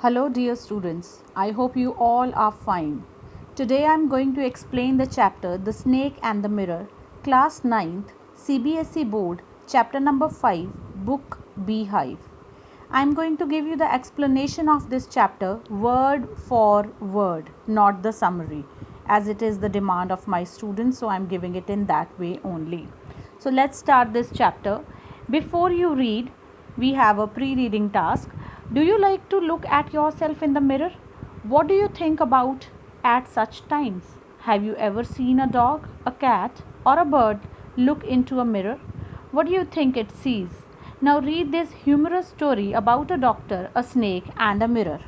Hello dear students, I hope you all are fine. Today I am going to explain the chapter The Snake and the Mirror, Class 9th, CBSE Board, Chapter number 5, Book Beehive. I am going to give you the explanation of this chapter word for word, not the summary, as it is the demand of my students, so I am giving it in that way only. So let's start this chapter. Before you read, we have a pre-reading task. Do you like to look at yourself in the mirror? What do you think about at such times? Have you ever seen a dog, a cat, or a bird look into a mirror? What do you think it sees? Now read this humorous story about a doctor, a snake, and a mirror.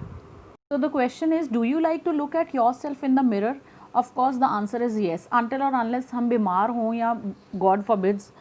So the question is, do you like to look at yourself in the mirror? Of course the answer is yes. Until or unless हम बीमार हों या God forbids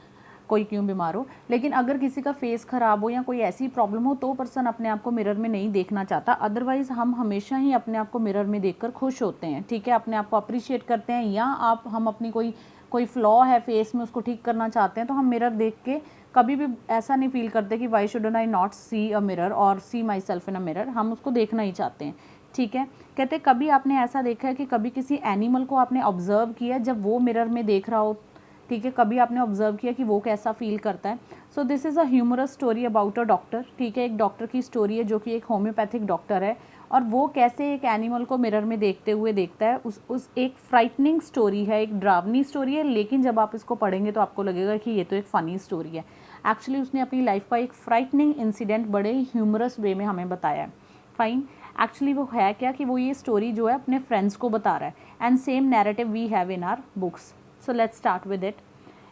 कोई क्यों बीमार हो, लेकिन अगर किसी का फेस ख़राब हो या कोई ऐसी प्रॉब्लम हो तो पर्सन अपने आप को मिरर में नहीं देखना चाहता. अदरवाइज़ हम हमेशा ही अपने आप को मिरर में देखकर खुश होते हैं. ठीक है, अपने आप को अप्रिशिएट करते हैं, या हम अपनी कोई फ्लॉ है फेस में उसको ठीक करना चाहते हैं तो हम मिरर देख के कभी भी ऐसा नहीं फील करते कि why shouldn't I not see a mirror और see my self in a mirror. हम उसको देखना ही चाहते हैं. ठीक है, कहते कभी आपने ऐसा देखा है कि कभी किसी एनिमल को आपने ऑब्जर्व किया जब वो मिरर में देख रहा हो. ठीक है, कभी आपने ऑब्जर्व किया कि वो कैसा फील करता है. So this is a humorous story about a doctor. ठीक है, एक डॉक्टर की स्टोरी है जो कि एक होम्योपैथिक डॉक्टर है और वो कैसे एक एनिमल को मिरर में देखते हुए देखता है. उस एक फ्राइटनिंग स्टोरी है, एक ड्रावनी स्टोरी है, लेकिन जब आप इसको पढ़ेंगे तो आपको लगेगा कि ये तो एक फ़नी स्टोरी है. एक्चुअली उसने अपनी लाइफ का एक फ्राइटनिंग इंसिडेंट बड़े ह्यूमरस वे में हमें बताया है. फाइन, एक्चुअली वो है क्या कि वो ये स्टोरी जो है अपने फ्रेंड्स को बता रहा है. And same narrative we have in our books. So let's start with it.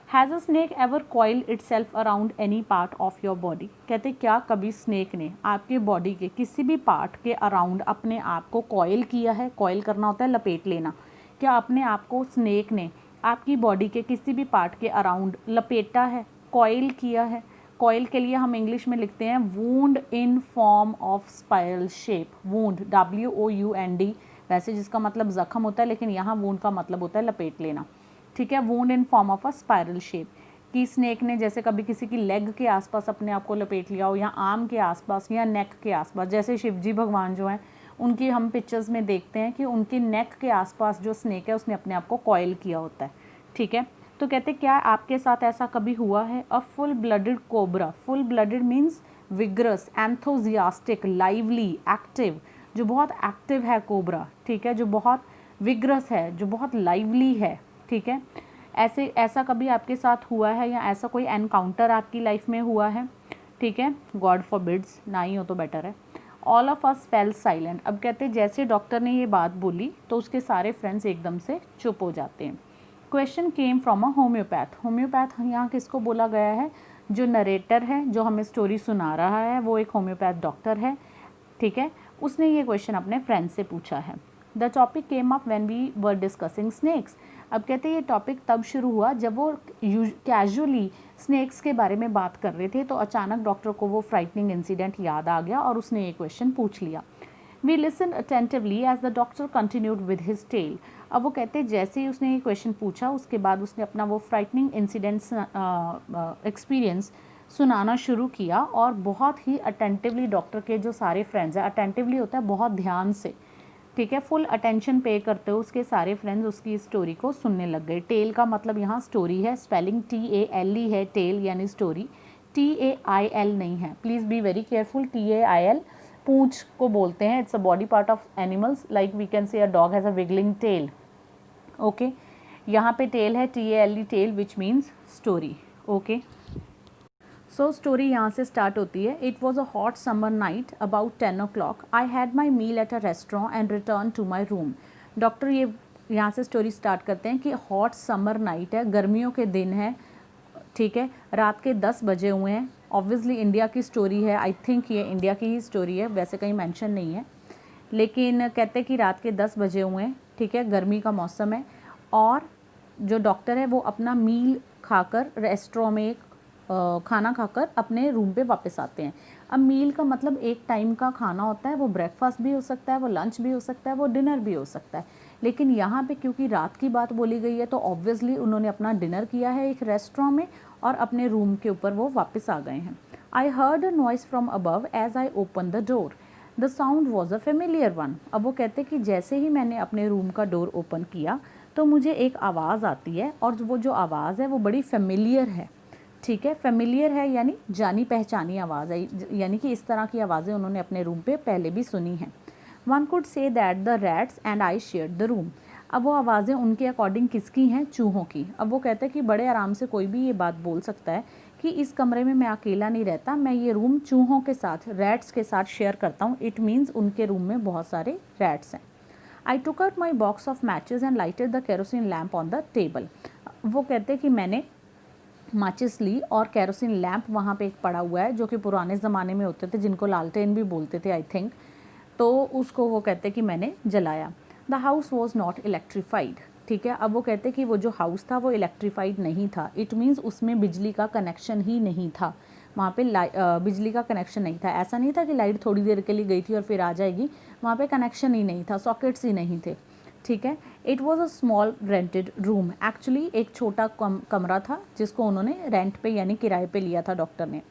Has a snake ever coiled itself around any part of your body? कहते क्या कभी स्नेक ने आपके बॉडी के किसी भी पार्ट के अराउंड अपने आप को कॉयल किया है? कॉयल करना होता है लपेट लेना. क्या अपने आप को स्नेक ने आपकी बॉडी के किसी भी पार्ट के अराउंड लपेटा है, कॉयल किया है? कॉयल के लिए हम इंग्लिश में लिखते हैं wound in form of spiral shape. Wound WOUND, वैसे जिसका मतलब ज़ख्म होता है, लेकिन यहाँ वूंड का मतलब होता है लपेट लेना. ठीक है, wound in form of a spiral shape. कि स्नेक ने जैसे कभी किसी की लेग के आसपास अपने आप को लपेट लिया हो, या आर्म के आसपास या नेक के आसपास. जैसे शिवजी भगवान जो हैं उनकी हम पिक्चर्स में देखते हैं कि उनकी नेक के आसपास जो स्नेक है उसने अपने आप को कॉयल किया होता है. ठीक है, तो कहते क्या आपके साथ ऐसा कभी हुआ है? A full blooded cobra. Full blooded means vigorous, enthusiastic, lively, active. जो बहुत एक्टिव है कोबरा. ठीक है, जो बहुत विग्रस है, जो बहुत लाइवली है. ठीक है, ऐसा कभी आपके साथ हुआ है या ऐसा कोई एनकाउंटर आपकी लाइफ में हुआ है? ठीक है, गॉड फॉरबिड्स, ना ही हो तो बेटर है. All of us fail silent. अब कहते हैं जैसे डॉक्टर ने ये बात बोली तो उसके सारे फ्रेंड्स एकदम से चुप हो जाते हैं. Question came from a homeopath. Homeopath यहाँ किसको बोला गया है? जो नरेटर है, जो हमें स्टोरी सुना रहा है, वो एक होम्योपैथ डॉक्टर है. ठीक है, उसने ये क्वेश्चन अपने फ्रेंड से पूछा है. The topic came up when we were discussing snakes. अब कहते हैं ये टॉपिक तब शुरू हुआ जब वो कैजुअली स्नेक्स के बारे में बात कर रहे थे, तो अचानक डॉक्टर को वो फ्राइटनिंग इंसिडेंट याद आ गया और उसने ये क्वेश्चन पूछ लिया. We listen attentively as the doctor continued with his tale. अब वो कहते हैं जैसे ही उसने ये क्वेश्चन पूछा उसके बाद उसने अपना वो फ्राइटनिंग इंसिडेंट्स एक्सपीरियंस सुनाना शुरू किया और बहुत ही अटेंटिवली डॉक्टर के जो सारे फ्रेंड्स हैं, अटेंटिवली होता है बहुत ध्यान से. ठीक है, फुल अटेंशन पे करते हो उसके सारे फ्रेंड्स उसकी स्टोरी को सुनने लग गए. टेल का मतलब यहाँ स्टोरी है, स्पेलिंग TALE है, टेल यानी स्टोरी, TAIL नहीं है. Please be very careful. TAIL पूंछ को बोलते हैं. It's a body part of animals, like we can say a dog has a wiggling tail. Okay, यहाँ पे टेल है, TALE, tale, which means story. Okay, so story यहाँ से start होती है. It was a hot summer night about 10 o'clock. I had my meal at a restaurant and return to my room. Doctor ये यहाँ से story start करते हैं कि हॉट समर नाइट है, गर्मियों के दिन है. ठीक है, रात के 10 बजे हुए हैं. ऑब्वियसली इंडिया की स्टोरी है, आई थिंक ये इंडिया की ही स्टोरी है, वैसे कहीं मेंशन नहीं है, लेकिन कहते हैं कि रात के 10 बजे हुए हैं. ठीक है, गर्मी का मौसम है और जो डॉक्टर है वो अपना मील खाकर रेस्टोरेंट में खाना खाकर अपने रूम पे वापस आते हैं. अब मील का मतलब एक टाइम का खाना होता है, वो ब्रेकफास्ट भी हो सकता है, वो लंच भी हो सकता है, वो डिनर भी हो सकता है. लेकिन यहाँ पे क्योंकि रात की बात बोली गई है तो ऑब्वियसली उन्होंने अपना डिनर किया है एक रेस्टोरेंट में और अपने रूम के ऊपर वो वापस आ गए हैं. I heard a noise from above as I open the door. The sound was a familiar one. अब वो कहते कि जैसे ही मैंने अपने रूम का डोर ओपन किया तो मुझे एक आवाज़ आती है और वो जो आवाज़ है वो बड़ी फेमिलियर है। ठीक है, फेमिलियर है यानी जानी पहचानी आवाज़ है, यानी कि इस तरह की आवाज़ें उन्होंने अपने रूम पे पहले भी सुनी हैं। One could say that the rats and I share the room. अब वो आवाज़ें उनके अकॉर्डिंग किसकी हैं? चूहों की। अब वो कहते हैं कि बड़े आराम से कोई भी ये बात बोल सकता है कि इस कमरे में मैं अकेला नहीं रहता, मैं ये रूम चूहों के साथ, रैट्स के साथ शेयर करता हूँ। इट मीन्स उनके रूम में बहुत सारे रैट्स हैं। I took out my box of matches and lighted the kerosene lamp on the table. वो कहते हैं कि मैंने माचिस ली और केरोसिन लैम्प वहाँ पे एक पड़ा हुआ है जो कि पुराने ज़माने में होते थे, जिनको लालटेन भी बोलते थे आई थिंक, तो उसको वो कहते कि मैंने जलाया। The house was not electrified. ठीक है, अब वो कहते कि वो जो हाउस था वो इलेक्ट्रीफाइड नहीं था। इट मीन्स उसमें बिजली का कनेक्शन ही नहीं था, वहाँ पे बिजली का कनेक्शन नहीं था। ऐसा नहीं था कि लाइट थोड़ी देर के लिए गई थी और फिर आ जाएगी, वहाँ पे कनेक्शन ही नहीं था, सॉकेट्स ही नहीं थे। ठीक है, it was a small rented room. Actually एक छोटा कमरा था जिसको उन्होंने रेंट पे यानी किराए पे लिया था डॉक्टर ने।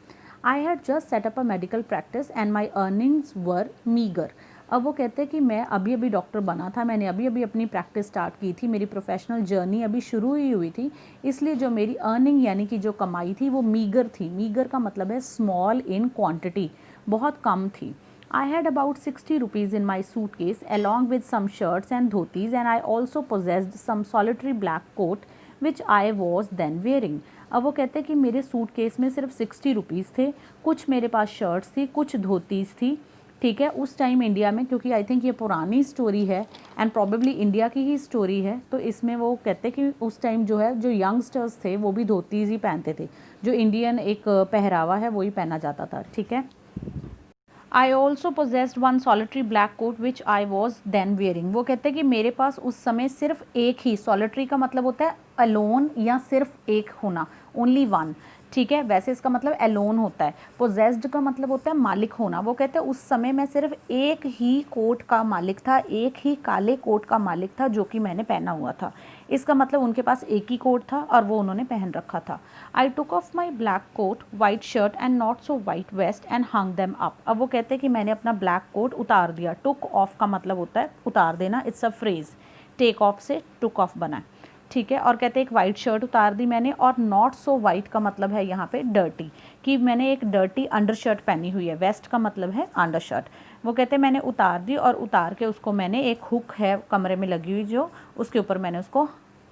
I had just set up a medical practice and my earnings were meagre. अब वो कहते हैं कि मैं अभी अभी डॉक्टर बना था, मैंने अभी अभी अपनी प्रैक्टिस स्टार्ट की थी, मेरी प्रोफेशनल जर्नी अभी शुरू ही हुई थी, इसलिए जो मेरी अर्निंग यानी कि जो कमाई थी वो मीगर थी। मीगर का मतलब है स्मॉल इन क्वांटिटी, बहुत कम थी। I had about 60 rupees in my suitcase along with some shirts and dhotis, and I also possessed some solitary black coat which I was then wearing. अब वो कहते हैं कि मेरे सूटकेस में सिर्फ 60 रुपीज़ थे, कुछ मेरे पास शर्ट्स थी, कुछ धोतीस थी। ठीक है, उस टाइम इंडिया में, क्योंकि आई थिंक ये पुरानी स्टोरी है एंड प्रॉबेबली इंडिया की ही स्टोरी है, तो इसमें वो कहते हैं कि उस टाइम जो है जो यंगस्टर्स थे वो भी धोतीस ही पहनते थे, जो इंडियन एक पहरावा है वही पहना जाता था। ठीक है, I also possessed one solitary black coat which I was then wearing. वो कहते हैं कि मेरे पास उस समय सिर्फ एक ही, solitary का मतलब होता है alone या सिर्फ एक होना, only one। ठीक है, वैसे इसका मतलब alone होता है। possessed का मतलब होता है मालिक होना। वो कहते हैं उस समय मैं सिर्फ एक ही कोट का मालिक था, एक ही काले कोट का मालिक था जो कि मैंने पहना हुआ था। इसका मतलब उनके पास एक ही कोट था और वो उन्होंने पहन रखा था। I took off my black coat, white shirt and not so white vest and hung them up. अब वो कहते हैं कि मैंने अपना ब्लैक कोट उतार दिया। टुक ऑफ का मतलब होता है उतार देना, it's a phrase, take off से टुक ऑफ बना है। ठीक है, और कहते हैं एक वाइट शर्ट उतार दी मैंने, और नॉट सो वाइट का मतलब है यहाँ पे डर्टी, कि मैंने एक डर्टी अंडर शर्ट पहनी हुई है। वेस्ट का मतलब है अंडर शर्ट। वो कहते हैं मैंने उतार दी और उतार के उसको मैंने, एक हुक है कमरे में लगी हुई जो, उसके ऊपर मैंने उसको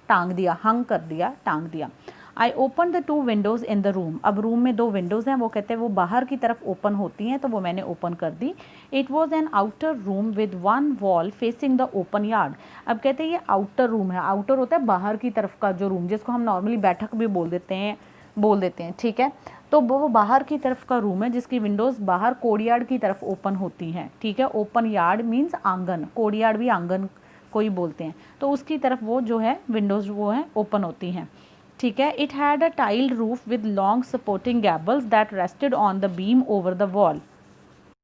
टांग दिया, हंग कर दिया, टांग दिया। आई open the 2 Windows in the room. अब रूम में 2 विंडोज़ हैं, वो कहते हैं वो बाहर की तरफ ओपन होती हैं, तो वो मैंने ओपन कर दी। It was an outer room with 1 wall facing the open yard. अब कहते हैं ये आउटर रूम है। आउटर होता है बाहर की तरफ का जो रूम, जिसको हम नॉर्मली बैठक भी बोल देते हैं। ठीक है, तो वो बाहर की तरफ का रूम है जिसकी विंडोज़ बाहर कोर्टयार्ड की तरफ ओपन होती हैं। ठीक है, ओपन यार्ड मीन्स आंगन, कोर्टयार्ड भी आंगन को ही बोलते हैं, तो उसकी तरफ वो जो है विंडोज़ वो हैं ओपन होती हैं। ठीक है, it had a tiled roof with long supporting gables that rested on the beam over the wall.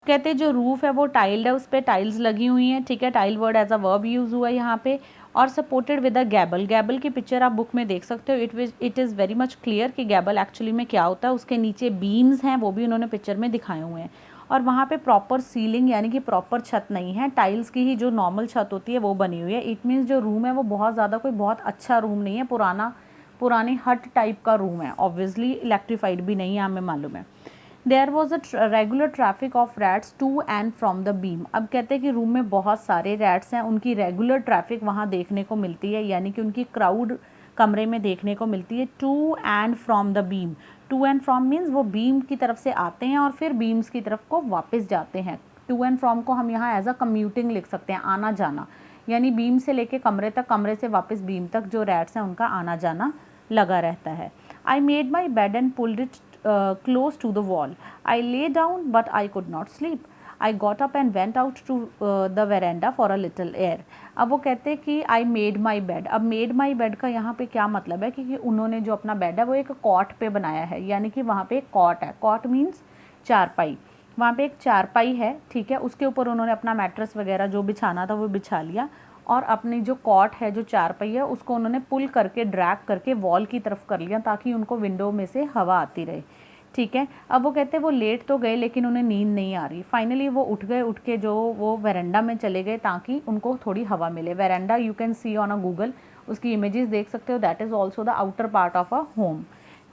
कहते हैं जो रूफ है वो टाइल्ड है, उस पर टाइल्स लगी हुई हैं। ठीक है, tile word as a verb use हुआ है यहाँ पे, और सपोर्टेड विद अ गैबल। गैबल की पिक्चर आप बुक में देख सकते हो। It is very much clear कि गैबल एक्चुअली में क्या होता है। उसके नीचे बीम्स हैं, वो भी उन्होंने पिक्चर में दिखाए हुए हैं, और वहाँ पे प्रॉपर सीलिंग यानी कि प्रॉपर छत नहीं है, टाइल्स की ही जो नॉर्मल छत होती है वो बनी हुई है। इट मीन्स जो रूम है वो बहुत ज़्यादा कोई बहुत अच्छा रूम नहीं है, पुरानी हट टाइप का रूम है। ऑब्वियसली इलेक्ट्रीफाइड भी नहीं है, हमें मालूम है। There was a regular traffic of rats to and from the beam. अब कहते हैं कि रूम में बहुत सारे रैट्स हैं, उनकी रेगुलर ट्रैफिक वहाँ देखने को मिलती है, यानी कि उनकी क्राउड कमरे में देखने को मिलती है। To and from the beam, to and from means वो बीम की तरफ से आते हैं और फिर बीम्स की तरफ को वापस जाते हैं। टू एंड फ्रॉम को हम यहाँ एज अ कम्यूटिंग लिख सकते हैं, आना जाना, यानी बीम से लेके कमरे तक, कमरे से वापस बीम तक जो रैट्स हैं उनका आना जाना लगा रहता है। I made my bed and pulled it close to the wall. I lay down but I could not sleep. I got up and went out to the veranda for a little air. अब वो कहते हैं कि I made my bed. अब made my bed का यहाँ पे क्या मतलब है कि उन्होंने जो अपना बेड है वो एक कॉट पे बनाया है, यानी कि वहाँ पे एक कॉट है। कॉट मीन्स चारपाई, वहाँ पे एक चारपाई है। ठीक है, उसके ऊपर उन्होंने अपना मैट्रेस वगैरह जो बिछाना था वो बिछा लिया, और अपनी जो कॉट है, जो चारपाई है, उसको उन्होंने पुल करके, ड्रैग करके वॉल की तरफ कर लिया ताकि उनको विंडो में से हवा आती रहे। ठीक है। अब वो कहते हैं वो लेट तो गए लेकिन उन्हें नींद नहीं आ रही। फाइनली वो उठ गए, उठ के जो वो वेरेंडा में चले गए ताकि उनको थोड़ी हवा मिले। Veranda you can see on a Google, उसकी इमेजेस देख सकते हो। That is also the outer part of a home.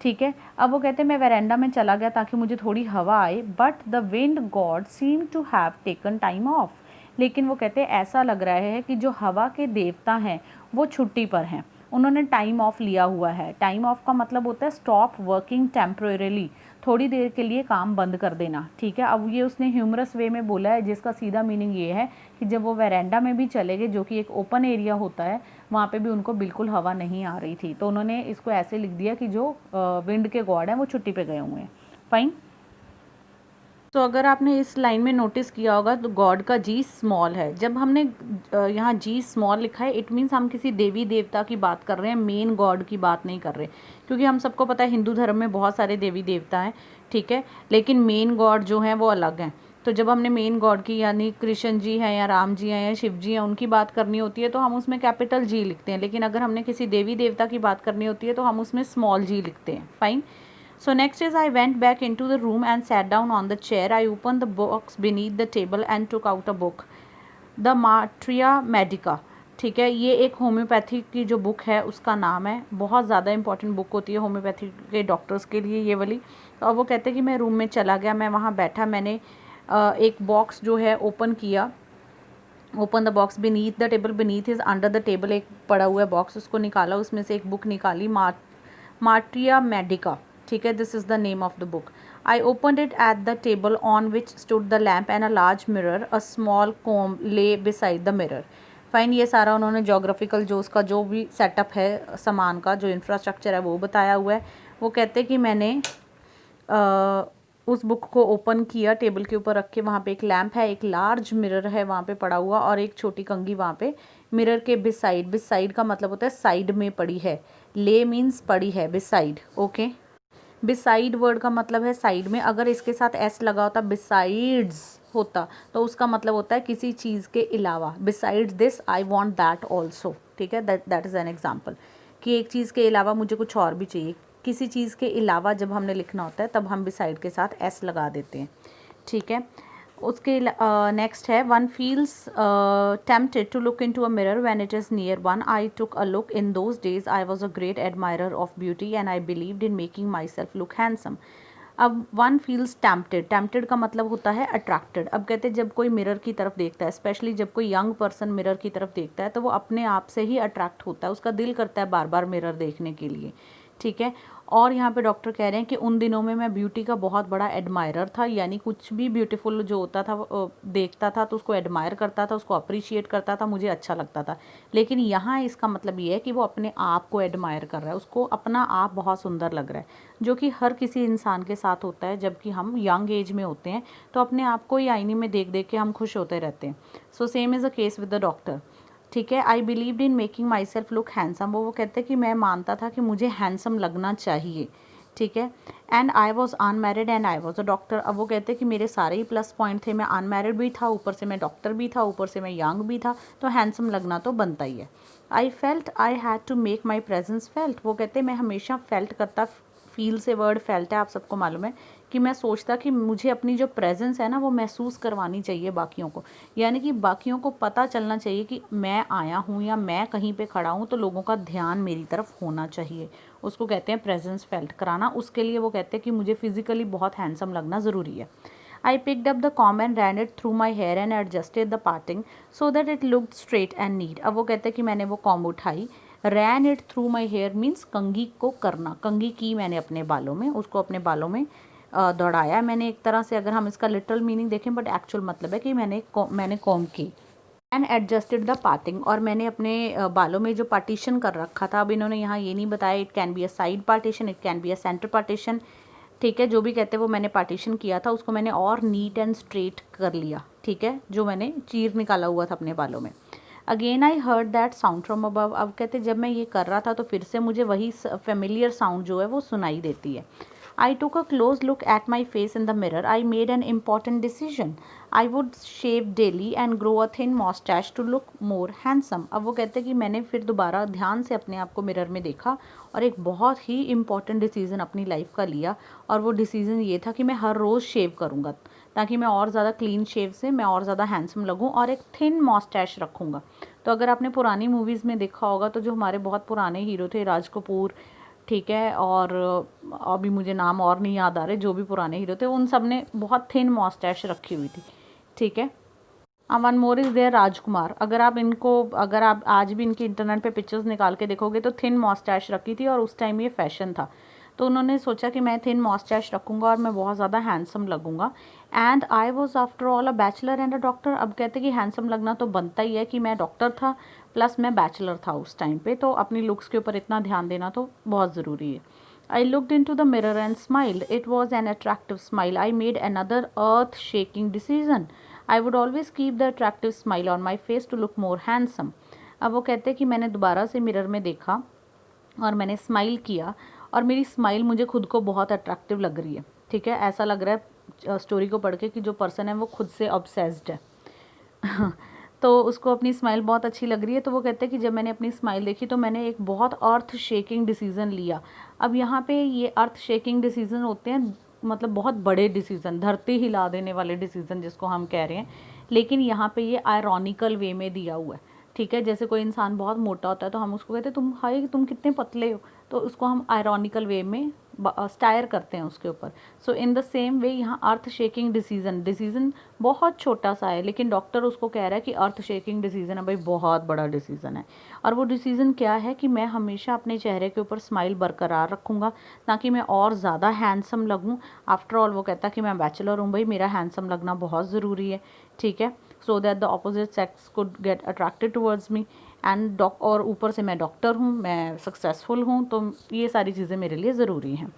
ठीक है। अब वो कहते हैं मैं वेरेंडा में चला गया ताकि मुझे थोड़ी हवा आए, but the wind god seem to have taken time off. लेकिन वो कहते हैं ऐसा लग रहा है कि जो हवा के देवता हैं वो छुट्टी पर हैं, उन्होंने टाइम ऑफ लिया हुआ है। टाइम ऑफ का मतलब होता है स्टॉप वर्किंग टेम्परेरीली, थोड़ी देर के लिए काम बंद कर देना। ठीक है। अब ये उसने ह्यूमरस वे में बोला है, जिसका सीधा मीनिंग ये है कि जब वो वेरेंडा में भी चले गए, जो कि एक ओपन एरिया होता है, वहाँ पे भी उनको बिल्कुल हवा नहीं आ रही थी। तो उन्होंने इसको ऐसे लिख दिया कि जो विंड के गॉड हैं वो छुट्टी पे गए हुए हैं। फाइन। तो अगर आपने इस लाइन में नोटिस किया होगा तो गॉड का जी स्मॉल है। जब हमने यहाँ जी स्मॉल लिखा है, इट मीन्स हम किसी देवी देवता की बात कर रहे हैं, मेन गॉड की बात नहीं कर रहे। क्योंकि हम सबको पता है हिंदू धर्म में बहुत सारे देवी देवता हैं, ठीक है, लेकिन मेन गॉड जो हैं वो अलग हैं। तो जब हमने मेन गॉड की यानी कृष्ण जी हैं या राम जी हैं या शिव जी हैं उनकी बात करनी होती है तो हम उसमें कैपिटल जी लिखते हैं, लेकिन अगर हमने किसी देवी देवता की बात करनी होती है तो हम उसमें स्मॉल जी लिखते हैं। Fine. So next is I went back into the room and sat down on the chair. I opened the box beneath the table and took out a book. The Matria Medica. ठीक है, ये एक homeopathy की जो book है उसका नाम है। बहुत ज़्यादा इंपॉर्टेंट बुक होती है होम्योपैथी के डॉक्टर्स के लिए ये वाली। तो अब वो कहते हैं कि मैं रूम में चला गया, मैं वहाँ बैठा, मैंने एक बॉक्स जो है ओपन किया। Open the box beneath the table, beneath is under the table, एक पड़ा हुआ है बॉक्स, उसको निकाला, उसमें से एक बुक निकाली, माट्रिया मेडिका। ठीक है, this is the name of the book. I opened it at the table on which stood the lamp and a large mirror, a small com ले बिसाइड द मिरर। फाइन। ये सारा उन्होंने geographical जो उसका जो भी सेटअप है सामान का, जो इंफ्रास्ट्रक्चर है वो बताया हुआ है। वो कहते हैं कि मैंने उस बुक को ओपन किया, टेबल के ऊपर रख के, वहाँ पे एक लैम्प है, एक लार्ज मिरर है वहाँ पे पड़ा हुआ, और एक छोटी कंघी वहाँ पे मिरर के बिसाइड। बिसाइड का मतलब होता है साइड में पड़ी है, ले मीन्स पड़ी है, बिसाइड। ओके, बिसाइड वर्ड का मतलब है साइड में। अगर इसके साथ एस लगा होता, बिसाइड्स होता, तो उसका मतलब होता है किसी चीज़ के अलावा। Besides this I want that also. ठीक है, दैट इज़ एन एग्जाम्पल कि एक चीज़ के अलावा मुझे कुछ और भी चाहिए। किसी चीज़ के अलावा जब हमने लिखना होता है तब हम बिसाइड के साथ एस लगा देते हैं। ठीक है। उसके नेक्स्ट है one feels tempted to look into a mirror when it is near one. I took a look. In those days I was a great admirer of beauty and I believed in making myself look handsome. अब one feels tempted, tempted का मतलब होता है attracted. अब कहते हैं जब कोई मिरर की तरफ देखता है, स्पेशली जब कोई यंग पर्सन मिरर की तरफ देखता है, तो वो अपने आप से ही अट्रैक्ट होता है, उसका दिल करता है बार बार मिरर देखने के लिए। ठीक है। और यहाँ पे डॉक्टर कह रहे हैं कि उन दिनों में मैं ब्यूटी का बहुत बड़ा एडमायरर था, यानी कुछ भी ब्यूटीफुल जो होता था देखता था तो उसको एडमायर करता था, उसको अप्रिशिएट करता था, मुझे अच्छा लगता था। लेकिन यहाँ इसका मतलब ये है कि वो अपने आप को एडमायर कर रहा है, उसको अपना आप बहुत सुंदर लग रहा है, जो कि हर किसी इंसान के साथ होता है। जबकि हम यंग एज में होते हैं तो अपने आप को ही आईने में देख देख के हम खुश होते रहते हैं। So same is a case with the doctor. ठीक है। आई believed in making myself look handsome. वो कहते हैं कि मैं मानता था कि मुझे हैंडसम लगना चाहिए। ठीक है। And I was unmarried and I was a doctor. अब वो कहते हैं कि मेरे सारे ही प्लस पॉइंट थे, मैं अनमैरिड भी था, ऊपर से मैं डॉक्टर भी था, ऊपर से मैं यंग भी था, तो हैंडसम लगना तो बनता ही है। I felt I had to make my presence felt. वो कहते हैं मैं हमेशा फेल्ट करता, फील से वर्ड फेल्ट है, आप सबको मालूम है, कि मैं सोचता कि मुझे अपनी जो प्रेजेंस है ना वो महसूस करवानी चाहिए बाकियों को, यानी कि बाकियों को पता चलना चाहिए कि मैं आया हूँ या मैं कहीं पे खड़ा हूँ तो लोगों का ध्यान मेरी तरफ होना चाहिए। उसको कहते हैं प्रेजेंस फेल्ट कराना। उसके लिए वो कहते हैं कि मुझे फिजिकली बहुत हैंडसम लगना ज़रूरी है। I picked up the comb and ran it through my hair and adjusted the parting so that it looked straight and neat. अब वो कहते हैं कि मैंने वो कॉम्ब उठाई, ran it through my hair means कंघी को करना, कंघी की मैंने अपने बालों में, उसको अपने बालों में दौड़ाया मैंने एक तरह से, अगर हम इसका लिटरल मीनिंग देखें, बट एक्चुअल मतलब है कि मैंने कॉम्ब की। एंड एडजस्टेड द पार्टिंग, और मैंने अपने बालों में जो पार्टीशन कर रखा था, अब इन्होंने यहाँ ये नहीं बताया, it can be a side partition, it can be a centre partition. ठीक है, जो भी कहते हैं वो मैंने पार्टीशन किया था, उसको मैंने और नीट एंड स्ट्रेट कर लिया। ठीक है, जो मैंने चीर निकाला हुआ था अपने बालों में। Again I heard that sound from above. अब कहते जब मैं ये कर रहा था तो फिर से मुझे वही फेमिलियर साउंड जो है वो सुनाई देती है। I took a close look at my face in the mirror. I made an important decision. I would shave daily and grow a thin mustache to look more handsome. अब वो कहते हैं कि मैंने फिर दोबारा ध्यान से अपने आप को मिरर में देखा और एक बहुत ही इम्पॉर्टेंट डिसीज़न अपनी लाइफ का लिया, और वो डिसीज़न ये था कि मैं हर रोज़ शेव करूँगा ताकि मैं और ज़्यादा क्लीन शेव से मैं और ज़्यादा हैंडसम लगूँ, और एक थिन मॉस्टैश रखूँगा। तो अगर आपने पुरानी मूवीज़ में देखा होगा तो जो हमारे बहुत पुराने हीरो थे, राज कपूर, ठीक है, और अभी मुझे नाम और नहीं याद आ रहे, जो भी पुराने हीरो थे उन सब ने बहुत थिन मॉस्टैश रखी हुई थी, ठीक है। वन मोर इज़ देयर राजकुमार। अगर आप आज भी इनकी इंटरनेट पे पिक्चर्स निकाल के देखोगे तो थिन मॉस्टैश रखी थी, और उस टाइम ये फैशन था। तो उन्होंने सोचा कि मैं थिन मॉस्टैश रखूँगा और मैं बहुत ज़्यादा हैंडसम लगूँगा। And I was after all a bachelor and a doctor. अब कहते कि हैंडसम लगना तो बनता ही है कि मैं डॉक्टर था प्लस मैं बैचलर था उस टाइम पे, तो अपनी लुक्स के ऊपर इतना ध्यान देना तो बहुत ज़रूरी है। I looked into the mirror and smiled. It was an attractive smile. I made another earth-shaking decision. I would always keep the attractive smile on my face to look more handsome. अब वो कहते हैं कि मैंने दोबारा से mirror में देखा और मैंने स्माइल किया, और मेरी स्माइल मुझे खुद को बहुत अट्रैक्टिव लग रही है, ठीक है। ऐसा लग रहा है स्टोरी को पढ़ के कि जो पर्सन है वो खुद से ऑब्सेस्ड है तो उसको अपनी स्माइल बहुत अच्छी लग रही है। तो वो कहते हैं कि जब मैंने अपनी स्माइल देखी तो मैंने एक बहुत अर्थ शेकिंग डिसीज़न लिया। अब यहाँ पे ये अर्थ शेकिंग डिसीज़न होते हैं, मतलब बहुत बड़े डिसीज़न, धरती हिला देने वाले डिसीज़न जिसको हम कह रहे हैं, लेकिन यहाँ पे ये आयरॉनिकल वे में दिया हुआ है, ठीक है। जैसे कोई इंसान बहुत मोटा होता है तो हम उसको कहते हैं तुम हाय तुम कितने पतले हो, तो उसको हम आयरॉनिकल वे में स्टायर करते हैं उसके ऊपर। सो इन द सेम वे यहाँ अर्थ शेकिंग डिसीज़न बहुत छोटा सा है, लेकिन डॉक्टर उसको कह रहा है कि अर्थ शेकिंग डिसीज़न है भाई, बहुत बड़ा डिसीज़न है। और वो डिसीज़न क्या है कि मैं हमेशा अपने चेहरे के ऊपर स्माइल बरकरार रखूँगा ताकि मैं और ज़्यादा हैंडसम लगूँ। आफ्टर ऑल वो कहता है कि मैं बैचलर हूँ भाई, मेरा हैंडसम लगना बहुत ज़रूरी है, ठीक है, so that the opposite sex could get attracted towards me and और ऊपर से मैं डॉक्टर हूँ, मैं सक्सेसफुल हूँ, तो ये सारी चीज़ें मेरे लिए ज़रूरी हैं,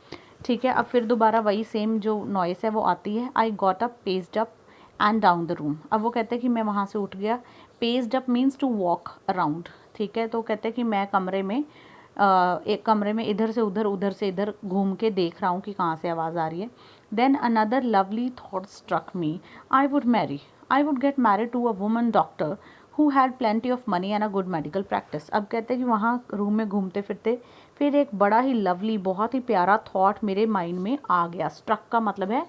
ठीक है। अब फिर दोबारा वही सेम जो नॉइस है वो आती है। आई got up, paced up and down the room. अब वो कहते हैं कि मैं वहाँ से उठ गया। Paced up means to walk around, ठीक है। तो कहते हैं कि मैं कमरे में एक कमरे में इधर से उधर घूम के देख रहा हूँ कि कहाँ से आवाज़ आ रही है। Then another lovely thought struck me, I would get married to a woman doctor who had plenty of money and a good medical practice. अब कहते हैं कि वहाँ रूम में घूमते फिरते फिर एक बड़ा ही लवली, बहुत ही प्यारा थॉट मेरे माइंड में आ गया। स्ट्रक का मतलब है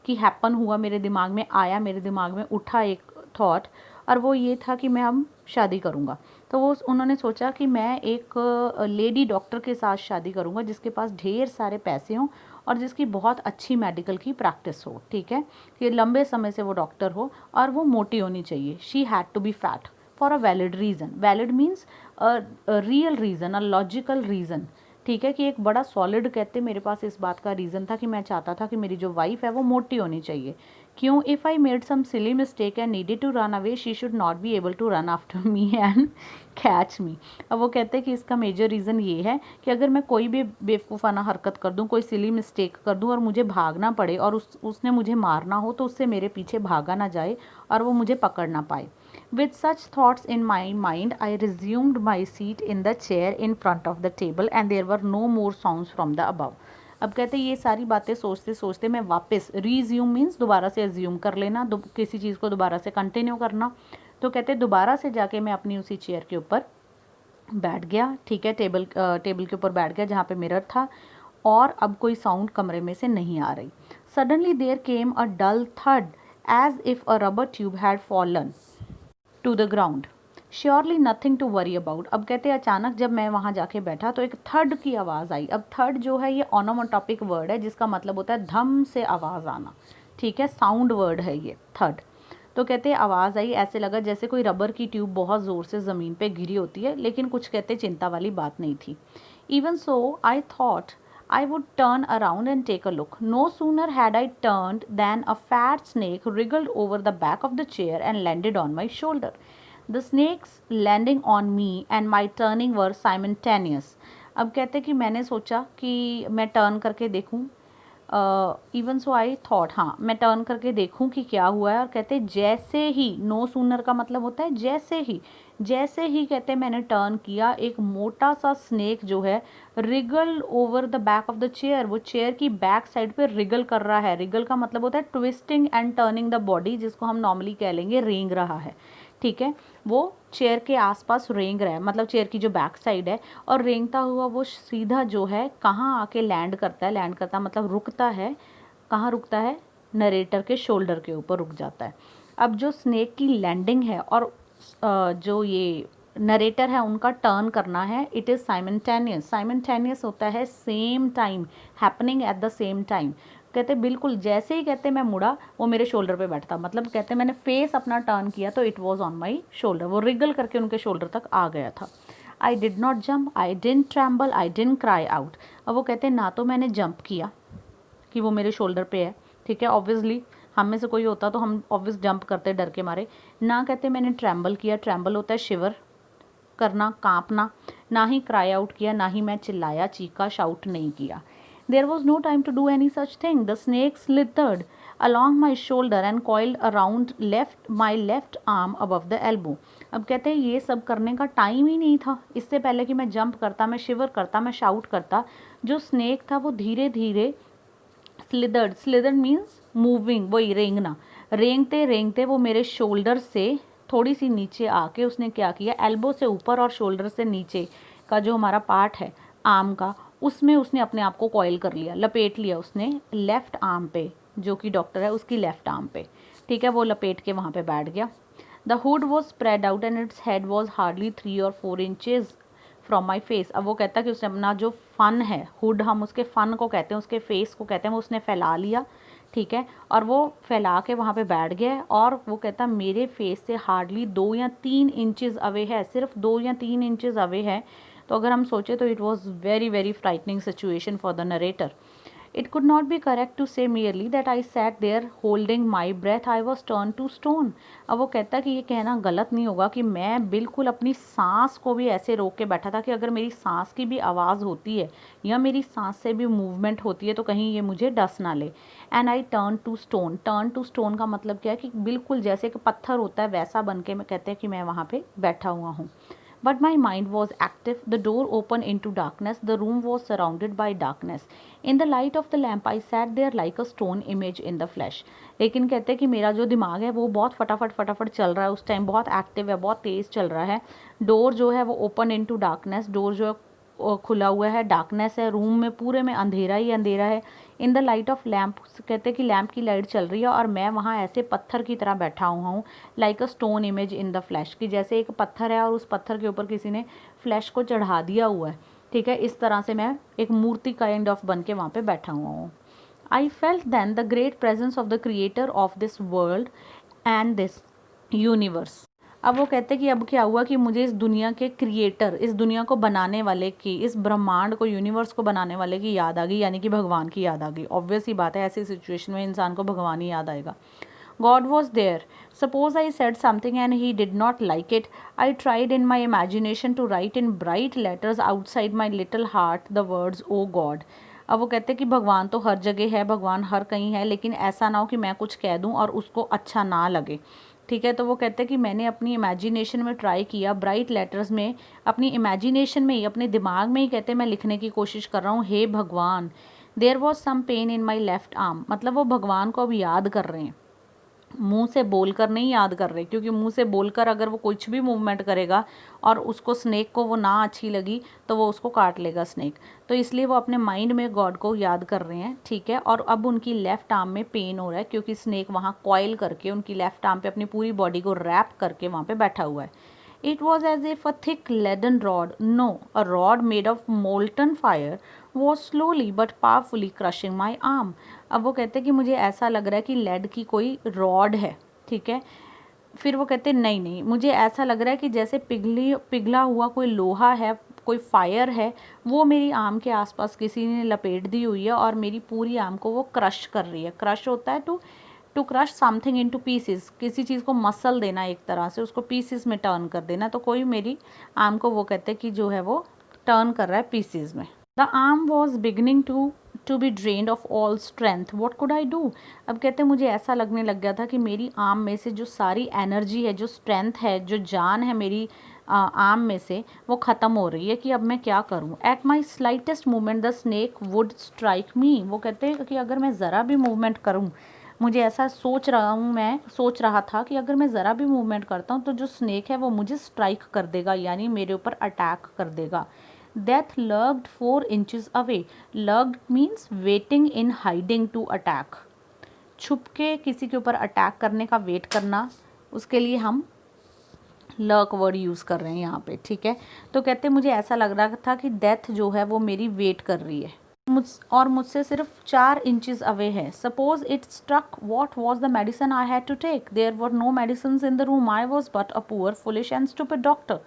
कि हैपन हुआ, मेरे दिमाग में आया, मेरे दिमाग में उठा एक थॉट, और वो ये था कि मैं अब शादी करूँगा। तो वो उन्होंने सोचा कि मैं एक लेडी डॉक्टर के साथ शादी करूँगा जिसके पास ढेर सारे पैसे हों और जिसकी बहुत अच्छी मेडिकल की प्रैक्टिस हो, ठीक है, कि लंबे समय से वो डॉक्टर हो, और वो मोटी होनी चाहिए। She had to be fat for a valid reason. Valid means real reason, a logical reason, ठीक है, कि एक बड़ा सॉलिड, कहते मेरे पास इस बात का रीज़न था कि मैं चाहता था कि मेरी जो वाइफ है वो मोटी होनी चाहिए। क्यों? If I made some silly mistake and needed to run away, she should not be able to run after me and catch me. अब वो कहते हैं कि इसका मेजर रीज़न ये है कि अगर मैं कोई भी बेवकूफ़ाना हरकत कर दूँ, कोई सिली मिस्टेक कर दूँ और मुझे भागना पड़े और उसने मुझे मारना हो, तो उससे मेरे पीछे भागा ना जाए और वो मुझे पकड़ ना पाए। With such thoughts in my mind, I resumed my seat in the chair in front of the table and there were no more sounds from the above. अब कहते ये सारी बातें सोचते सोचते मैं वापस, रिज्यूम मीन्स दोबारा से एज्यूम कर लेना, किसी चीज़ को दोबारा से कंटिन्यू करना। तो कहते दोबारा से जाके मैं अपनी उसी चेयर के ऊपर बैठ गया, ठीक है, टेबल के ऊपर बैठ गया जहाँ पे मिरर था, और अब कोई साउंड कमरे में से नहीं आ रही। Suddenly there came a dull thud as if a rubber tube had fallen to the ground, surely nothing to worry about. अब कहते हैं अचानक जब मैं वहाँ जाके बैठा तो एक थर्ड की आवाज़ आई। अब थर्ड जो है ये ऑनोमोटॉपिक वर्ड है जिसका मतलब होता है धम से आवाज़ आना, ठीक है, साउंड वर्ड है ये थर्ड। तो कहते हैं आवाज़ आई, ऐसे लगा जैसे कोई रबर की ट्यूब बहुत ज़ोर से ज़मीन पे गिरी होती है, लेकिन कुछ कहते चिंता वाली बात नहीं थी। Even so I thought I would turn around and take a look. No sooner had I turned than a fat snake wriggled over the back of the chair and landed on my shoulder. The snake's landing on me and my turning were simultaneous. अब कहते कि मैंने सोचा कि मैं turn करके देखूं, even so I thought, हाँ मैं टर्न करके देखूं कि क्या हुआ है। और कहते जैसे ही, नो सूनर का मतलब होता है जैसे ही कहते मैंने टर्न किया, एक मोटा सा स्नेक जो है Regal over the back of the chair, वो चेयर की बैक साइड पे रिगल कर रहा है। रिगल का मतलब होता है twisting and turning the body, जिसको हम नॉर्मली कह लेंगे रेंग रहा है, ठीक है। वो चेयर के आसपास रेंग रहा है, मतलब चेयर की जो बैक साइड है, और रेंगता हुआ वो सीधा जो है कहाँ आके लैंड करता है, लैंड करता मतलब रुकता है। कहाँ रुकता है? नरेटर के शोल्डर के ऊपर रुक जाता है। अब जो स्नेक की लैंडिंग है और जो ये नरेटर है उनका टर्न करना है, इट इज़ साइमल्टेनियस। साइमल्टेनियस होता है same time, happening at the same time. कहते बिल्कुल जैसे ही कहते मैं मुड़ा, वो मेरे शोल्डर पे बैठता, मतलब कहते मैंने फेस अपना टर्न किया तो it was on my shoulder, वो रिगल करके उनके शोल्डर तक आ गया था। I did not jump, I didn't tremble, I didn't cry out. अब वो कहते ना तो मैंने जंप किया कि वो मेरे शोल्डर पे है, ठीक है, ऑब्वियसली हम में से कोई होता तो हम ऑब्वियस जंप करते डर के मारे। ना कहते मैंने ट्रैम्बल किया, ट्रैम्बल होता है शिवर करना, कांपना। ना ही क्राई आउट किया, ना ही मैं चिल्लाया, चीखा, शाउट नहीं किया। There was no time to do any such thing. The snake slithered along my shoulder and coiled around my left arm above the elbow. अब कहते हैं ये सब करने का टाइम ही नहीं था। इससे पहले कि मैं जंप करता, मैं शिवर करता, मैं शाउट करता, जो स्नेक था वो धीरे धीरे स्लिदर्ड मीन्स मूविंग, वही रेंगना, रेंगते रेंगते वो मेरे शोल्डर से थोड़ी सी नीचे आके उसने क्या किया, एल्बो से ऊपर और शोल्डर से नीचे का जो हमारा पार्ट है आर्म का, उसमें उसने अपने आप को कॉइल कर लिया, लपेट लिया उसने लेफ़्ट आर्म पे, जो कि डॉक्टर है उसकी लेफ़्ट आर्म पे, ठीक है, वो लपेट के वहाँ पे बैठ गया। The hood was spread out and its head was hardly 3 or 4 inches from my face. अब वो कहता है कि उसने अपना जो फ़न है, हुड हम उसके फ़न को कहते हैं, उसके फेस को कहते हैं, वो उसने फैला लिया, ठीक है, और वो फैला के वहाँ पे बैठ गया। और वो कहता मेरे फेस से हार्डली 2 या 3 इंचेस अवे है, सिर्फ 2 या 3 इंचेस अवे है। तो अगर हम सोचें तो it was very very frightening situation for the narrator. It could not be correct to say merely that I sat there holding my breath. I was turned to stone. अब वो कहता कि ये कहना गलत नहीं होगा कि मैं बिल्कुल अपनी सांस को भी ऐसे रोक के बैठा था कि अगर मेरी सांस की भी आवाज़ होती है या मेरी सांस से भी मूवमेंट होती है तो कहीं ये मुझे डस ना ले। And I turn to stone. Turn to stone का मतलब क्या है कि बिल्कुल जैसे कि पत्थर होता है वैसा बन के मैं कहते हैं कि मैं वहाँ पे बैठा हुआ हूँ। But my mind was active. The door opened into darkness. The room was surrounded by darkness. In the light of the lamp, I sat there like a stone image in the flesh. लेकिन कहते हैं कि मेरा जो दिमाग है वो बहुत फटाफट चल रहा है, उस टाइम बहुत एक्टिव है, बहुत तेज़ चल रहा है। डोर जो है वो ओपन इनटू डार्कनेस, डोर जो है खुला हुआ है, डार्कनेस है, रूम में पूरे में अंधेरा ही अंधेरा है। In the light of lamp, कहते हैं कि लैम्प की लाइट चल रही है और मैं वहाँ ऐसे पत्थर की तरह बैठा हुआ हूँ, like a stone image in the flash, कि जैसे एक पत्थर है और उस पत्थर के ऊपर किसी ने फ्लैश को चढ़ा दिया हुआ है, ठीक है, इस तरह से मैं एक मूर्ति काइंड ऑफ बन के वहाँ पे बैठा हुआ हूँ। I felt then the great presence of the creator of this world and this universe. अब वो कहते हैं कि अब क्या हुआ कि मुझे इस दुनिया के क्रिएटर, इस दुनिया को बनाने वाले की, इस ब्रह्मांड को, यूनिवर्स को बनाने वाले की याद आ गई, यानी कि भगवान की याद आ गई। ऑब्वियस ही बात है, ऐसी सिचुएशन में इंसान को भगवान ही याद आएगा। God was there. Suppose I said something and he did not like it. I tried in my imagination to write in bright letters outside my little heart the words, "Oh God." अब वो कहते हैं कि भगवान तो हर जगह है, भगवान हर कहीं है, लेकिन ऐसा ना हो कि मैं कुछ कह दूं और उसको अच्छा ना लगे, ठीक है। तो वो कहते हैं कि मैंने अपनी इमेजिनेशन में ट्राई किया, ब्राइट लेटर्स में, अपनी इमेजिनेशन में ही, अपने दिमाग में ही कहते मैं लिखने की कोशिश कर रहा हूँ, हे भगवान। There was some pain in my left arm, मतलब वो भगवान को अब याद कर रहे हैं, मुंह से बोलकर नहीं याद कर रहे, क्योंकि मुंह से बोलकर अगर वो कुछ भी मूवमेंट करेगा और उसको स्नेक को वो ना अच्छी लगी तो वो उसको काट लेगा स्नेक, तो इसलिए वो अपने माइंड में गॉड को याद कर रहे हैं, ठीक है। और अब उनकी लेफ़्ट आर्म में पेन हो रहा है क्योंकि स्नेक वहाँ कॉइल करके उनकी लेफ़्ट आर्म पे अपनी पूरी बॉडी को रैप करके वहाँ पे बैठा हुआ है। It was as if a thick leaden rod, no, a rod made of molten fire, was slowly but powerfully crushing my arm. अब वो कहते हैं कि मुझे ऐसा लग रहा है कि लेड की कोई रॉड है, ठीक है। फिर वो कहते हैं नहीं, मुझे ऐसा लग रहा है कि जैसे पिघला हुआ कोई लोहा है, कोई फायर है, वो मेरी आर्म के आसपास किसी ने लपेट दी हुई है और मेरी पूरी आर्म को वो क्रश कर रही है। क्रश होता है to crush something into pieces, किसी चीज़ को मसल देना, एक तरह से उसको पीसेस में टर्न कर देना। तो कोई मेरी आर्म को वो कहते हैं कि जो है वो टर्न कर रहा है पीसेस में। The arm was beginning to to be drained of all strength, what could I do. अब कहते हैं मुझे ऐसा लगने लग गया था कि मेरी आर्म में से जो सारी एनर्जी है, जो स्ट्रेंथ है, जो जान है मेरी आर्म में से, वो ख़त्म हो रही है कि अब मैं क्या करूँ। At my slightest movement the snake would strike मी। वो कहते हैं कि अगर मैं ज़रा भी मूवमेंट करूँ, मुझे ऐसा सोच रहा था कि अगर मैं ज़रा भी मूवमेंट करता हूँ तो जो स्नेक है वो मुझे स्ट्राइक कर देगा, यानी मेरे ऊपर अटैक कर देगा। Death lurked 4 inches away. Lurked means waiting in hiding to attack, छुप के किसी के ऊपर अटैक करने का वेट करना, उसके लिए हम लर्क वर्ड यूज़ कर रहे हैं यहाँ पे, ठीक है। तो कहते मुझे ऐसा लग रहा था कि डेथ जो है वो मेरी वेट कर रही है और मुझसे सिर्फ 4 इंचेस अवे है। Suppose it struck, what was the medicine I had to take. There were no medicine in the room, I was but a poor foolish and stupid doctor.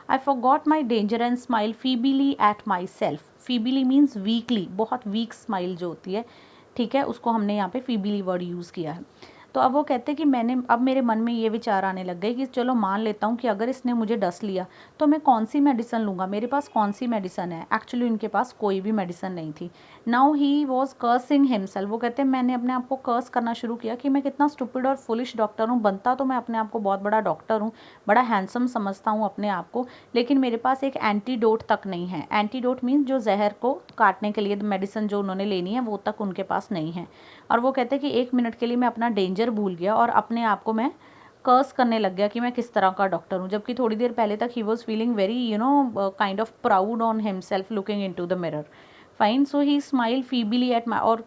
I forgot my danger and smile feebly at myself. Feebly means weakly, बहुत weak smile जो होती है, ठीक है, उसको हमने यहाँ पे फीबली वर्ड यूज़ किया है। तो अब वो कहते हैं कि अब मेरे मन में ये विचार आने लग गए कि चलो मान लेता हूँ कि अगर इसने मुझे डस लिया तो मैं कौन सी मेडिसिन लूँगा, मेरे पास कौन सी मेडिसिन है। एक्चुअली उनके पास कोई भी मेडिसिन नहीं थी। Now he was cursing himself. वो कहते हैं मैंने अपने आप को कर्स करना शुरू किया कि मैं कितना स्टूपिड और फुलिश डॉक्टर हूँ। बनता तो मैं अपने आप को बहुत बड़ा डॉक्टर हूँ, बड़ा हैंडसम समझता हूँ अपने आप को, लेकिन मेरे पास एक एंटीडोट तक नहीं है। एंटीडोट मीन्स जो जहर को काटने के लिए मेडिसिन जो उन्होंने लेनी है वो तक उनके पास नहीं है। और वो कहते हैं कि 1 मिनट के लिए मैं अपना डेंजर भूल गया और अपने आप को मैं कर्स करने लग गया कि मैं किस तरह का डॉक्टर हूँ, जबकि थोड़ी देर पहले तक he was feeling very kind of proud on himself looking into the mirror. Fine, so he smile feebly at my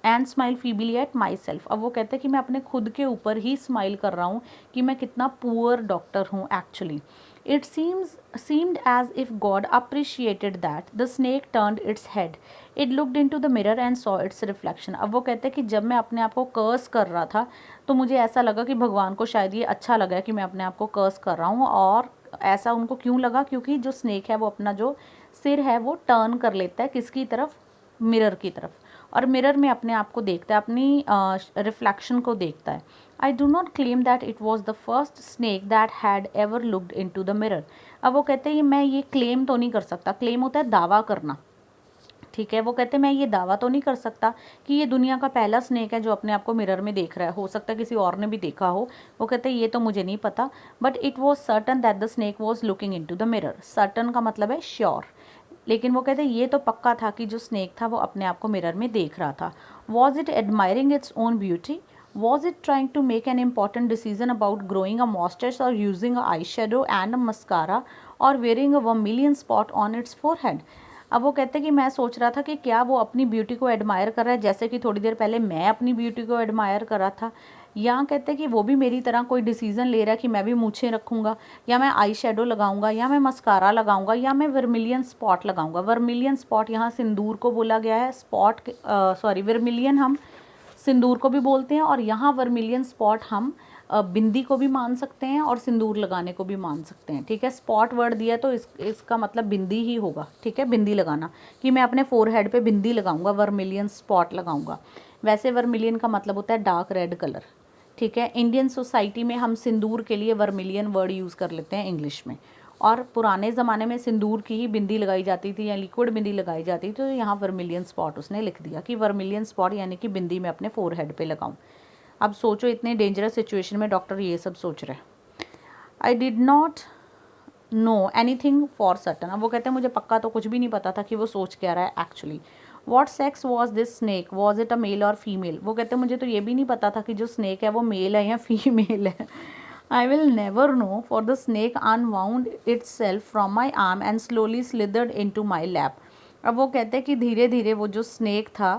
and smile feebly at my self. अब वो कहते हैं कि मैं अपने खुद के ऊपर ही स्माइल कर रहा हूँ कि मैं कितना पुअर डॉक्टर हूँ actually. It seemed as if God appreciated that. The snake turned its head. It looked into the mirror and saw its reflection. अब वो कहते हैं कि जब मैं अपने आप को कर्स कर रहा था तो मुझे ऐसा लगा कि भगवान को शायद ये अच्छा लगा कि मैं अपने आप को कर्स कर रहा हूँ। और ऐसा उनको क्यों लगा, क्योंकि जो स्नेक है वो अपना जो सिर है वो टर्न कर लेता है किसकी तरफ, मिरर की तरफ, और मिरर में अपने आप को देखता है, अपनी रिफ्लेक्शन को देखता है। I do not claim that it was the first snake that had ever looked into the mirror. अब वो कहते हैं मैं ये क्लेम तो नहीं कर सकता, क्लेम होता है दावा करना, ठीक है। वो कहते हैं मैं ये दावा तो नहीं कर सकता कि ये दुनिया का पहला स्नेक है जो अपने आप को मिरर में देख रहा है, हो सकता है किसी और ने भी देखा हो। वो कहते हैं ये तो मुझे नहीं पता, but it was certain that the snake was looking into the mirror. Certain का मतलब है श्योर, लेकिन वो कहते हैं ये तो पक्का था कि जो स्नेक था वो अपने आप को मिरर में देख रहा था। Was it admiring its own beauty? Was it trying to make an important decision about growing a mustache or using a eyeshadow and a mascara or wearing a vermilion spot on its forehead? अब वो कहते हैं कि मैं सोच रहा था कि क्या वो अपनी ब्यूटी को एडमायर कर रहा है जैसे कि थोड़ी देर पहले मैं अपनी ब्यूटी को एडमायर कर रहा था, या कहते हैं कि वो भी मेरी तरह कोई डिसीजन ले रहा है कि मैं भी मूछें रखूँगा, या मैं आई शेडो लगाऊंगा, या मैं मस्कारा लगाऊंगा, या मैं वर्मिलियन स्पॉट लगाऊंगा। वर्मिलियन स्पॉट यहाँ सिंदूर को बोला गया है, स्पॉट वर्मिलियन हम सिंदूर को भी बोलते हैं, और यहाँ वर्मिलियन स्पॉट हम बिंदी को भी मान सकते हैं और सिंदूर लगाने को भी मान सकते हैं, ठीक है। स्पॉट वर्ड दिया तो इसका मतलब बिंदी ही होगा, ठीक है, बिंदी लगाना, कि मैं अपने फोरहेड पे बिंदी लगाऊंगा, वर्मिलियन स्पॉट लगाऊंगा। वैसे वर्मिलियन का मतलब होता है डार्क रेड कलर, ठीक है। इंडियन सोसाइटी में हम सिंदूर के लिए वर्मिलियन वर्ड यूज़ कर लेते हैं इंग्लिश में, और पुराने ज़माने में सिंदूर की ही बिंदी लगाई जाती थी या लिक्विड बिंदी लगाई जाती थी, तो यहाँ वर्मिलियन स्पॉट उसने लिख दिया कि वर्मिलियन स्पॉट यानी कि बिंदी मैं अपने फोरहेड पे लगाऊं। अब सोचो इतने डेंजरस सिचुएशन में डॉक्टर ये सब सोच रहे हैं। I did not know anything for certain. अब वो कहते हैं मुझे पक्का तो कुछ भी नहीं पता था कि वो सोच क्या रहा है actually. What sex was this snake, was it a male और फीमेल? वो कहते हैं मुझे तो ये भी नहीं पता था कि जो स्नेक है वो मेल है या फीमेल है। I will never know, for the snake unwound itself from my arm and slowly slithered into my lap. अब वो कहते हैं कि धीरे धीरे वो जो स्नेक था,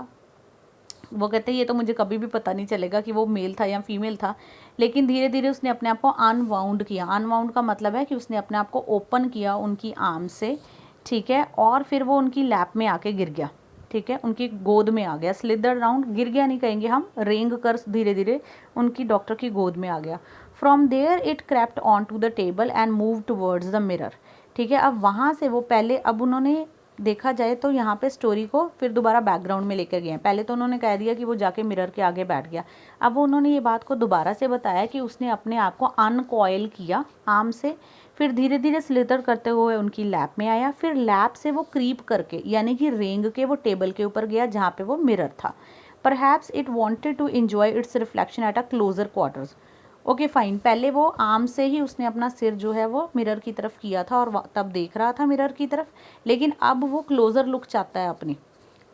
वो कहते हैं ये तो मुझे कभी भी पता नहीं चलेगा कि वो मेल था या फीमेल था, लेकिन धीरे धीरे उसने अपने आप को अनवाउंड किया। अनवाउंड का मतलब है कि उसने अपने आप को ओपन किया उनकी आर्म से, ठीक है, और फिर वो उनकी लैप में आके गिर गया, ठीक है, उनकी गोद में आ गया। स्लिदर राउंड, गिर गया नहीं कहेंगे हम, रेंग कर धीरे धीरे उनकी डॉक्टर की गोद में आ गया। From there it crept on to the table and move towards the mirror, ठीक है। अब वहाँ से वो पहले, अब उन्होंने देखा जाए तो यहाँ पे स्टोरी को फिर दोबारा बैकग्राउंड में लेकर गए हैं। पहले तो उन्होंने कह दिया कि वो जाके मिरर के आगे बैठ गया, अब वो उन्होंने ये बात को दोबारा से बताया कि उसने अपने आप को अनकॉयल किया आर्म से, फिर धीरे धीरे स्लिथर करते हुए उनकी लैप में आया, फिर लैप से वो क्रीप करके यानी कि रेंग के वो टेबल के ऊपर गया जहाँ पे वो मिरर था। Perhaps it wanted to enjoy its reflection at a closer quarters. Okay fine, पहले वो आर्म से ही उसने अपना सिर जो है वो मिरर की तरफ किया था और तब देख रहा था मिरर की तरफ, लेकिन अब वो क्लोज़र लुक चाहता है अपनी,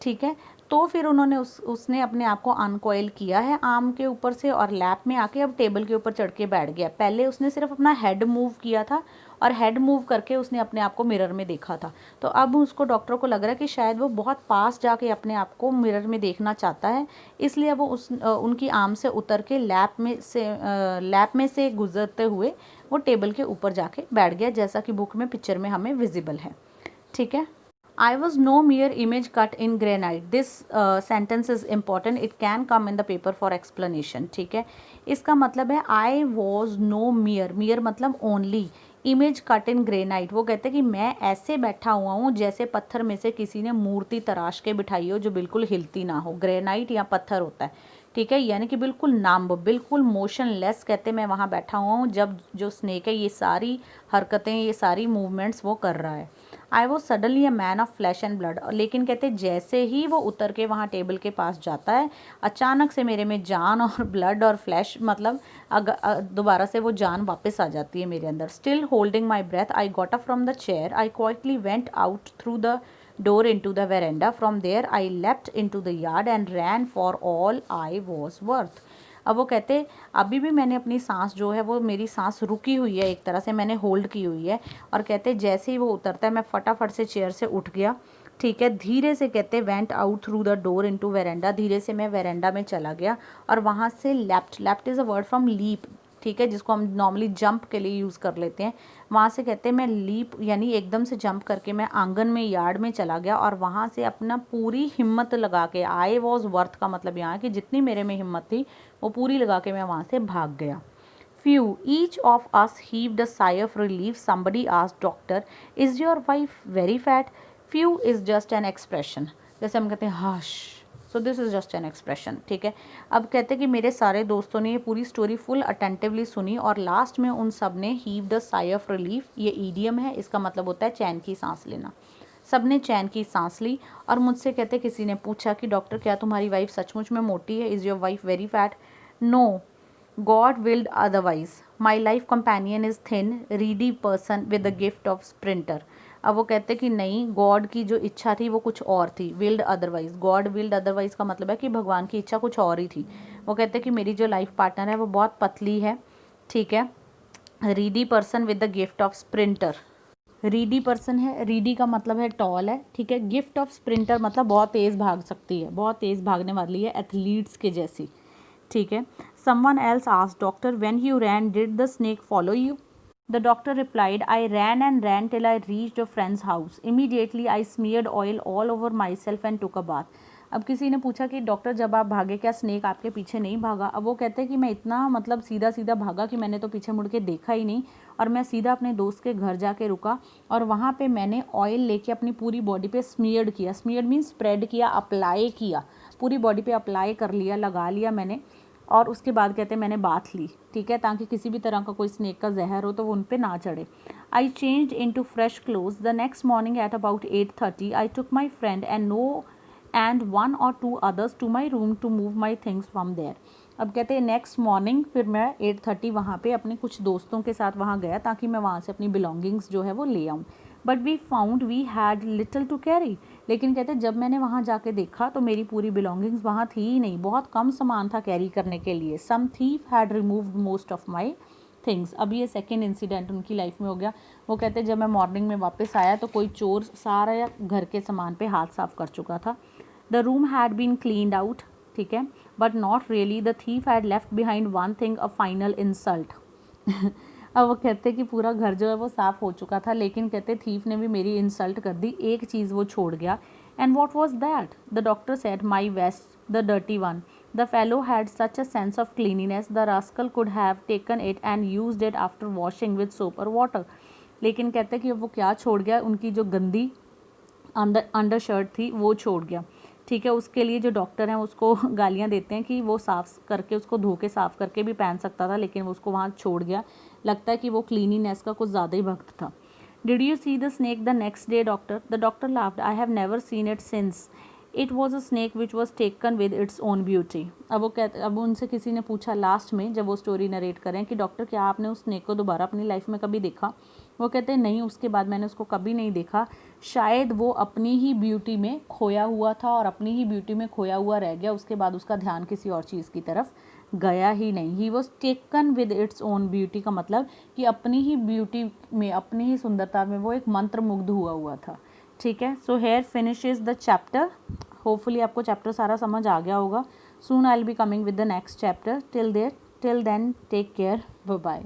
ठीक है। तो फिर उन्होंने उसने अपने आप को अनकॉयल किया है आर्म के ऊपर से और लैप में आके अब टेबल के ऊपर चढ़ के बैठ गया। पहले उसने सिर्फ अपना हेड मूव किया था और हेड मूव करके उसने अपने आप को मिरर में देखा था। तो अब उसको डॉक्टर को लग रहा है कि शायद वो बहुत पास जाके अपने आप को मिरर में देखना चाहता है, इसलिए वो उनकी आर्म से उतर के लैप में से गुजरते हुए वो टेबल के ऊपर जाके बैठ गया, जैसा कि बुक में पिक्चर में हमें विजिबल है, ठीक है। I was no mere image cut in granite. This sentence is important. It can come in the paper for explanation. ठीक है, इसका मतलब है I was no mere मतलब only, image cut in granite. वो कहते हैं कि मैं ऐसे बैठा हुआ हूँ जैसे पत्थर में से किसी ने मूर्ति तराश के बिठाई हो जो बिल्कुल हिलती ना हो। ग्रेनाइट या पत्थर होता है, ठीक है, यानी कि बिल्कुल नम्ब, बिल्कुल मोशनलेस। कहते मैं वहाँ बैठा हुआ हूँ जब जो स्नेक है ये सारी हरकतें, ये सारी मूवमेंट्स वो कर रहा है। I was suddenly a man of flash and blood. लेकिन कहते जैसे ही वो उतर के वहाँ टेबल के पास जाता है, अचानक से मेरे में जान और ब्लड और फ्लैश मतलब दोबारा से वो जान वापस आ जाती है मेरे अंदर। Still holding my breath I got up from the chair, I quietly went out through the door into the veranda. From there I leapt into the yard and ran for all I was worth. अब वो कहते अभी भी मैंने अपनी सांस जो है वो मेरी सांस रुकी हुई है, एक तरह से मैंने होल्ड की हुई है, और कहते जैसे ही वो उतरता है मैं फटाफट से चेयर से उठ गया, ठीक है। धीरे से कहते went out through the door into veranda, धीरे से मैं वेरेंडा में चला गया और वहाँ से left is a word from leap, ठीक है, जिसको हम नॉर्मली जंप के लिए यूज़ कर लेते हैं। वहाँ से कहते हैं मैं लीप यानी एकदम से जंप करके मैं आंगन में यार्ड में चला गया और वहाँ से अपना पूरी हिम्मत लगा के, आई वॉज वर्थ का मतलब यहाँ कि जितनी मेरे में हिम्मत थी वो पूरी लगा के मैं वहाँ से भाग गया। Few, each of us heaved a sigh of relief. Somebody asked doctor, is your wife very fat? Few is just an expression. जैसे हम कहते हैं hush, so this is just an expression, ठीक है। अब कहते हैं कि मेरे सारे दोस्तों ने ये पूरी स्टोरी फुल अटेंटिवली सुनी और लास्ट में उन सब ने heave the sigh of relief, ये ईडियम है, इसका मतलब होता है चैन की सांस लेना। सब ने चैन की सांस ली और मुझसे कहते किसी ने पूछा कि डॉक्टर क्या तुम्हारी वाइफ सचमुच में मोटी है? Is your wife very fat? No, God willed otherwise. My life companion is thin, reedy person with the gift of sprinter. अब वो कहते कि नहीं, गॉड की जो इच्छा थी वो कुछ और थी। Willed otherwise, God willed otherwise का मतलब है कि भगवान की इच्छा कुछ और ही थी। वो कहते कि मेरी जो लाइफ पार्टनर है वो बहुत पतली है, ठीक है। Reedy person with the gift of sprinter, Reedy person है, रीडी का मतलब है टॉल है, ठीक है। गिफ्ट ऑफ स्प्रिंटर मतलब बहुत तेज़ भाग सकती है, बहुत तेज़ भागने वाली है, एथलीट्स के जैसी, ठीक है। Someone else asked doctor, when you ran, did the snake follow you? The doctor replied, I ran and ran till I reached a friend's house. Immediately I smeared oil all over myself and took a bath. अब किसी ने पूछा कि doctor जब आप भागे क्या snake आपके पीछे नहीं भागा? अब वो कहते हैं कि मैं इतना मतलब सीधा सीधा भागा कि मैंने तो पीछे मुड़ के देखा ही नहीं, और मैं सीधा अपने दोस्त के घर जाके रुका और वहाँ पे मैंने ऑयल लेके अपनी पूरी बॉडी पे स्मीयर्ड किया। स्मीयर्ड मीन स्प्रेड किया, अप्लाई किया, पूरी बॉडी पे अप्लाई कर लिया, लगा लिया मैंने, और उसके बाद कहते हैं मैंने बाथ ली, ठीक है, ताकि किसी भी तरह का कोई स्नेक का जहर हो तो वो उन पे ना चढ़े। I changed into fresh clothes the next morning at about 8:30 I took my friend and 1 or 2 others to my room to move my things from there. अब कहते हैं नेक्स्ट मॉर्निंग फिर मैं 8:30 वहाँ पे अपने कुछ दोस्तों के साथ वहाँ गया ताकि मैं वहाँ से अपनी बिलोंगिंग्स जो है वो ले आऊँ। But we found we had little to carry, लेकिन कहते जब मैंने वहाँ जाके देखा तो मेरी पूरी बिलोंगिंग्स वहाँ थी ही नहीं, बहुत कम सामान था कैरी करने के लिए। Some thief had removed most of my things. अब ये सेकेंड इंसिडेंट उनकी लाइफ में हो गया। वो कहते जब मैं मॉर्निंग में वापस आया तो कोई चोर सारा घर के सामान पे हाथ साफ कर चुका था। The room had been cleaned out, ठीक है, but not really. The thief had left behind one thing, a final insult. अब वो कहते कि पूरा घर जो है वो साफ़ हो चुका था, लेकिन कहते थीफ ने भी मेरी इंसल्ट कर दी, एक चीज़ वो छोड़ गया। And what was that? The doctor said my waste, the dirty one. The fellow had such a sense of cleanliness, the rascal could have taken it and used it after washing with soap और water. लेकिन कहते कि वो क्या छोड़ गया, उनकी जो गंदी अंडर शर्ट थी वो छोड़ गया, ठीक है। उसके लिए जो डॉक्टर हैं उसको गालियाँ देते हैं कि वो साफ़ करके, उसको धो के साफ़ करके भी पहन सकता था, लेकिन वो उसको वहाँ छोड़ गया। लगता है कि वो क्लीनिनेस का कुछ ज़्यादा ही भक्त था। Did you see the snake the next day doctor? The doctor laughed, I have never seen it since it was a snake which was taken with its own beauty. अब उनसे किसी ने पूछा लास्ट में, जब वो स्टोरी नरेट करें, कि डॉक्टर क्या आपने उस स्नेक को दोबारा अपनी लाइफ में कभी देखा? वो कहते हैं नहीं, उसके बाद मैंने उसको कभी नहीं देखा। शायद वो अपनी ही ब्यूटी में खोया हुआ था और अपनी ही ब्यूटी में खोया हुआ रह गया। उसके बाद उसका ध्यान किसी और चीज़ की तरफ गया ही नहीं। He was taken with its own beauty का मतलब कि अपनी ही ब्यूटी में, अपनी ही सुंदरता में वो एक मंत्रमुग्ध हुआ था, ठीक है। So here finishes the chapter. Hopefully आपको चैप्टर सारा समझ आ गया होगा। Soon I will be coming with the next chapter. Till then take care, bye bye.